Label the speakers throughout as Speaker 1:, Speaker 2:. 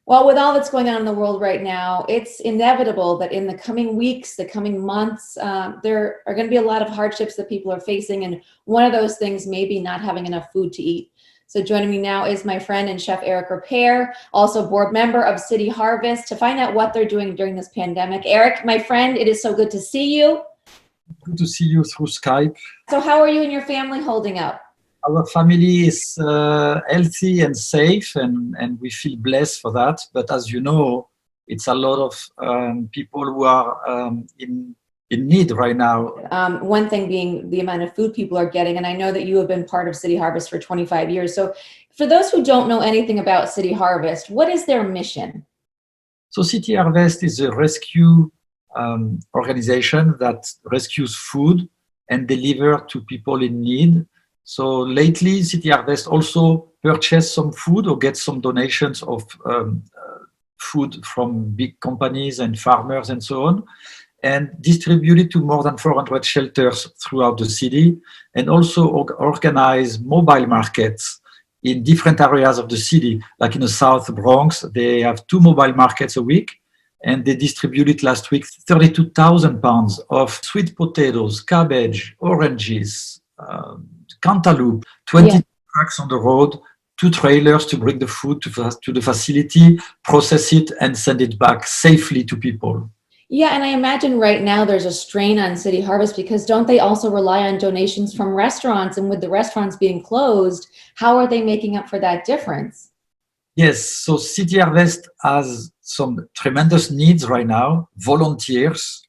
Speaker 1: Well, with all that's going on in the world right now, it's inevitable that in the coming weeks, the coming months, there are going to be a lot of hardships that people are facing. And one of those things may be not having enough food to eat. So joining me now is my friend and chef Eric Ripert, also board member of City Harvest, to find out what they're doing during this pandemic. Eric, my friend, it is so good to see you.
Speaker 2: Good to see you through Skype.
Speaker 1: So how are you and your family holding up?
Speaker 2: Our family is healthy and safe, and we feel blessed for that. But as you know, it's a lot of people who are in need right now.
Speaker 1: One thing being the amount of food people are getting. And I know that you have been part of City Harvest for 25 years. So for those who don't know anything about City Harvest, what is their mission?
Speaker 2: So City Harvest is a rescue organization that rescues food and deliver to people in need. So lately, City Harvest also purchased some food or get some donations of food from big companies and farmers and so on, and distribute it to more than 400 shelters throughout the city, and also organize mobile markets in different areas of the city. Like in the South Bronx, they have 2 mobile markets a week, and they distributed last week 32,000 pounds of sweet potatoes, cabbage, oranges, cantaloupe, 20 trucks on the road, 2 trailers to bring the food to the facility, process it, and send it back safely to people.
Speaker 1: Yeah, and I imagine right now there's a strain on City Harvest because don't they also rely on donations from restaurants? And with the restaurants being closed, how are they making up for that difference?
Speaker 2: Yes, so City Harvest has some tremendous needs right now, volunteers,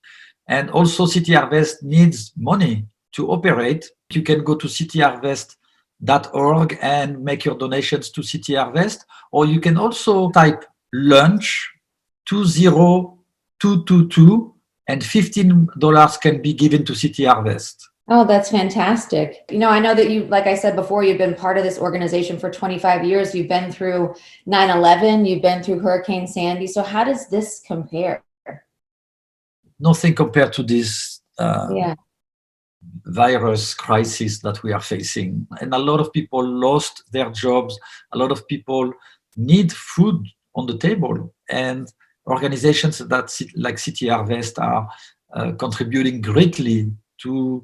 Speaker 2: and also City Harvest needs money to operate. You can go to cityharvest.org and make your donations to City Harvest, or you can also type lunch 20222 and $15 can be given to City Harvest.
Speaker 1: Oh, that's fantastic. You know, I know that you, like I said before, you've been part of this organization for 25 years. You've been through 9/11, you've been through Hurricane Sandy. So how does this compare?
Speaker 2: Nothing compared to this
Speaker 1: Yeah.
Speaker 2: virus crisis that we are facing. And a lot of people lost their jobs. A lot of people need food on the table. And organizations that like City Harvest are contributing greatly to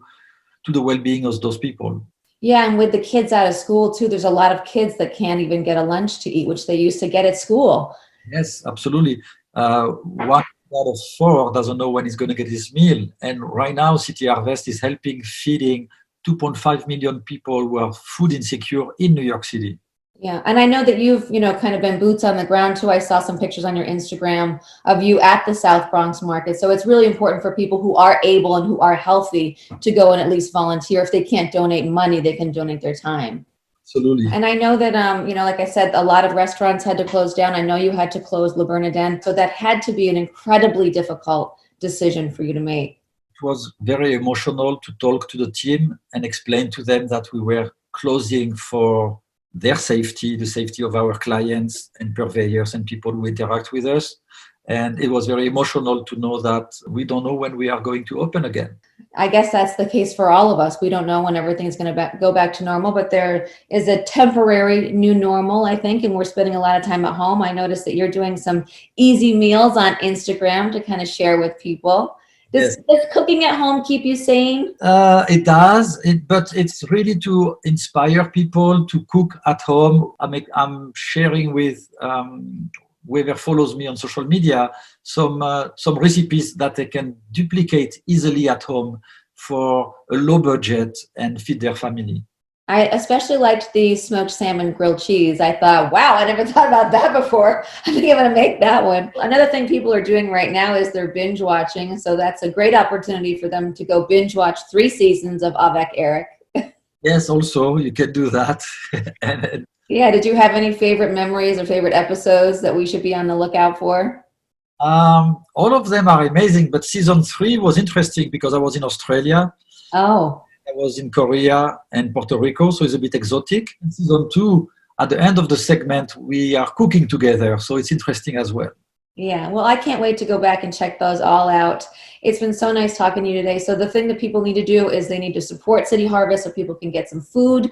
Speaker 2: the well-being of those people.
Speaker 1: Yeah, and with the kids out of school too, there's a lot of kids that can't even get a lunch to eat, which they used to get at school.
Speaker 2: Yes, absolutely. 1 out of 4 doesn't know when he's going to get his meal. And right now, City Harvest is helping feeding 2.5 million people who are food insecure in New York City.
Speaker 1: Yeah, and I know that you've, kind of been boots on the ground too. I saw some pictures on your Instagram of you at the South Bronx market. So it's really important for people who are able and who are healthy to go and at least volunteer. If they can't donate money, they can donate their time.
Speaker 2: Absolutely.
Speaker 1: And I know that, like I said, a lot of restaurants had to close down. I know you had to close Le Bernardin. So that had to be an incredibly difficult decision for you to make.
Speaker 2: It was very emotional to talk to the team and explain to them that we were closing for their safety, the safety of our clients and purveyors and people who interact with us. And it was very emotional to know that we don't know when we are going to open again.
Speaker 1: I guess that's the case for all of us. We don't know when everything's going to go back to normal, but there is a temporary new normal, I think, and we're spending a lot of time at home. I noticed that you're doing some easy meals on Instagram to kind of share with people. Does cooking at home keep you sane?
Speaker 2: It does, but it's really to inspire people to cook at home. I'm sharing with whoever follows me on social media some recipes that they can duplicate easily at home for a low budget and feed their family.
Speaker 1: I especially liked the smoked salmon grilled cheese. I thought, wow, I never thought about that before. I think I'm going to make that one. Another thing people are doing right now is they're binge watching. So that's a great opportunity for them to go binge watch 3 seasons of Avec Eric.
Speaker 2: Yes, also you can do that.
Speaker 1: Yeah, did you have any favorite memories or favorite episodes that we should be on the lookout for?
Speaker 2: All of them are amazing, but season 3 was interesting because I was in Australia.
Speaker 1: Oh.
Speaker 2: I was in Korea and Puerto Rico, so it's a bit exotic. In season 2, at the end of the segment, we are cooking together, so it's interesting as well.
Speaker 1: Yeah, well, I can't wait to go back and check those all out. It's been so nice talking to you today. So the thing that people need to do is they need to support City Harvest so people can get some food.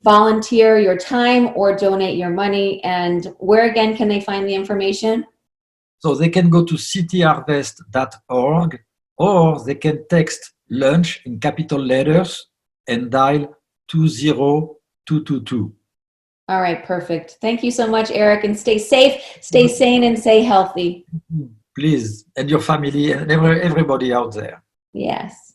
Speaker 1: volunteer your time or donate your money? And where again can they find the information?
Speaker 2: So they can go to cityharvest.org, or they can text lunch in capital letters and dial 20222.
Speaker 1: All right, perfect. Thank you so much, Eric, and stay safe, stay sane, and stay healthy.
Speaker 2: Please, and your family and everybody out there.
Speaker 1: Yes.